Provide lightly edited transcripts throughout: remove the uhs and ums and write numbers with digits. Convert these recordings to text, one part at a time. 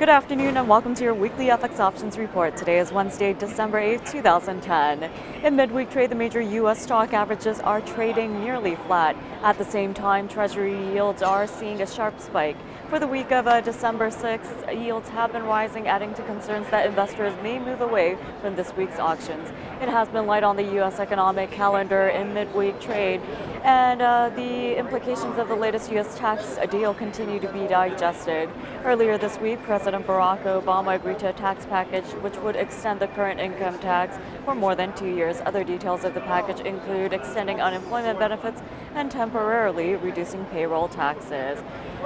Good afternoon and welcome to your weekly FX options report. Today is Wednesday, December 8, 2010. In midweek trade, the major U.S. stock averages are trading nearly flat. At the same time, Treasury yields are seeing a sharp spike. For the week of December 6th, yields have been rising, adding to concerns that investors may move away from this week's auctions. It has been light on the U.S. economic calendar in midweek trade, and the implications of the latest U.S. tax deal continue to be digested. Earlier this week, President Barack Obama agreed to a tax package which would extend the current income tax for more than 2 years. Other details of the package include extending unemployment benefits and temporarily reducing payroll taxes.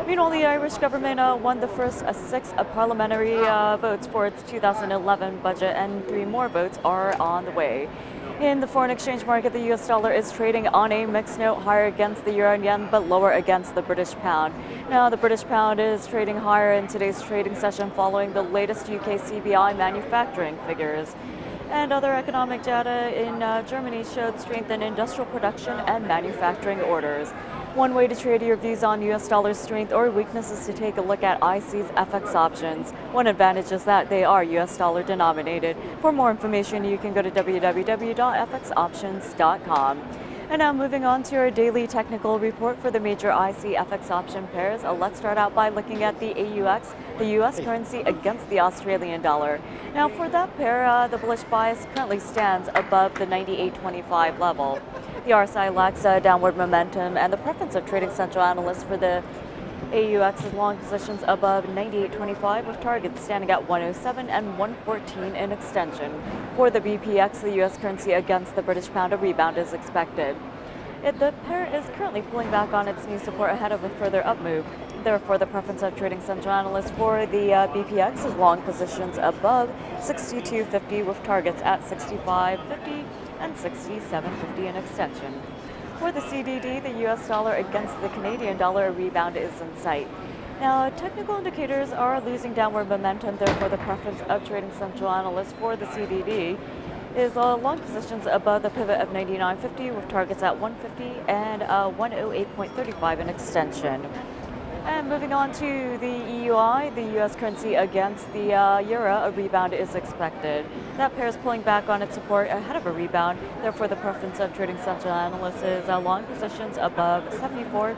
Meanwhile, the Irish government won the first 6 parliamentary votes for its 2011 budget, and 3 more votes are on the way. In the foreign exchange market, the US dollar is trading on a mixed note, higher against the euro and yen, but lower against the British pound. Now, the British pound is trading higher in today's trading session following the latest UK CBI manufacturing figures. And other economic data in Germany showed strength in industrial production and manufacturing orders. One way to trade your views on US dollar strength or weakness is to take a look at IC's FX options. One advantage is that they are US dollar denominated. For more information, you can go to www.fxoptions.com. And now moving on to our daily technical report for the major IC FX option pairs. Let's start out by looking at the AUX, the US currency against the Australian dollar. Now for that pair, the bullish bias currently stands above the 98.25 level. The RSI lacks downward momentum, and the preference of trading central analysts for the AUX is long positions above 98.25 with targets standing at 107 and 114 in extension. For the BPX, the US currency against the British pound, a rebound is expected. The pair is currently pulling back on its new support ahead of a further up move. Therefore, the preference of trading central analysts for the BPX is long positions above 62.50 with targets at 65.50 and 67.50 in extension. For the CDD, the US dollar against the Canadian dollar, a rebound is in sight. Now, technical indicators are losing downward momentum, therefore the preference of trading central analysts for the CDD is long positions above the pivot of 99.50 with targets at 150 and 108.35 in extension. And moving on to the EUI, the US currency against the euro, a rebound is expected. That pair is pulling back on its support ahead of a rebound. Therefore, the preference of trading central analysts is long positions above 74,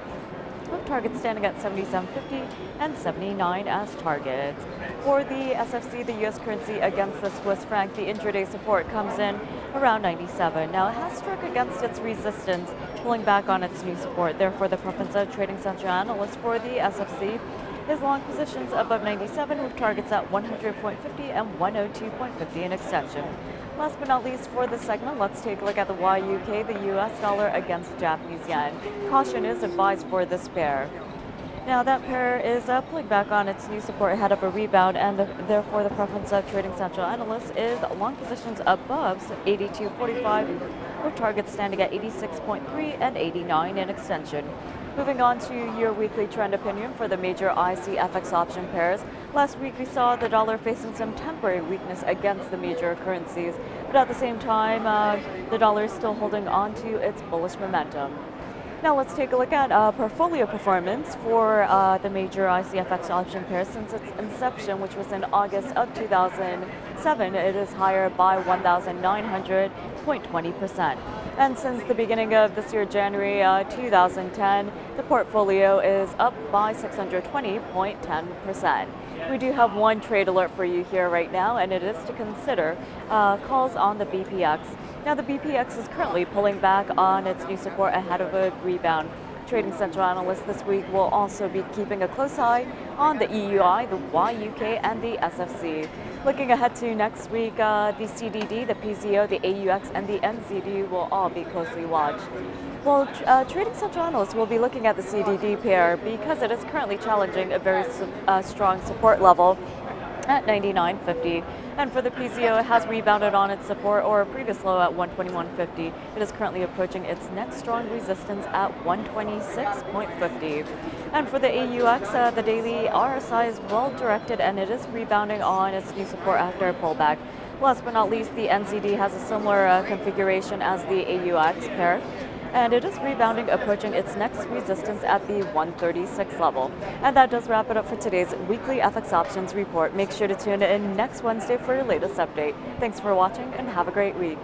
with targets standing at 77.50 and 79 as targets. For the SFC, the US currency against the Swiss franc, the intraday support comes in around 97. Now, it has struck against its resistance, pulling back on its new support. Therefore, the preference of trading central analysts for the SFC is long positions above 97 with targets at 100.50 and 102.50 in extension. Last but not least, for this segment, let's take a look at the YUK, the US dollar against the Japanese yen. Caution is advised for this pair. Now, that pair is pulling back on its new support ahead of a rebound, and therefore the preference of trading central analysts is long positions above 82.45 with targets standing at 86.3 and 89 in extension. Moving on to your weekly trend opinion for the major IC FX option pairs. Last week we saw the dollar facing some temporary weakness against the major currencies, but at the same time the dollar is still holding on to its bullish momentum. Now let's take a look at portfolio performance for the major ICFX option pair since its inception, which was in August of 2007. It is higher by 1,900.20%. And since the beginning of this year, January 2010, the portfolio is up by 620.10%. We do have one trade alert for you here right now, and it is to consider calls on the BPX. Now, the BPX is currently pulling back on its new support ahead of a rebound. Trading central analysts this week will also be keeping a close eye on the EUI, the YUK, and the SFC. Looking ahead to next week, the CDD, the PZO, the AUX, and the NZD will all be closely watched. Well, trading central analysts will be looking at the CDD pair because it is currently challenging a very strong support level at 99.50. And for the PZO, it has rebounded on its support or a previous low at 121.50. It is currently approaching its next strong resistance at 126.50. And for the AUX, the daily RSI is well directed and it is rebounding on its new support after a pullback. Last but not least, the NZD has a similar configuration as the AUX pair. and it is rebounding, approaching its next resistance at the 136 level. And that does wrap it up for today's weekly FX options report. Make sure to tune in next Wednesday for your latest update. Thanks for watching and have a great week.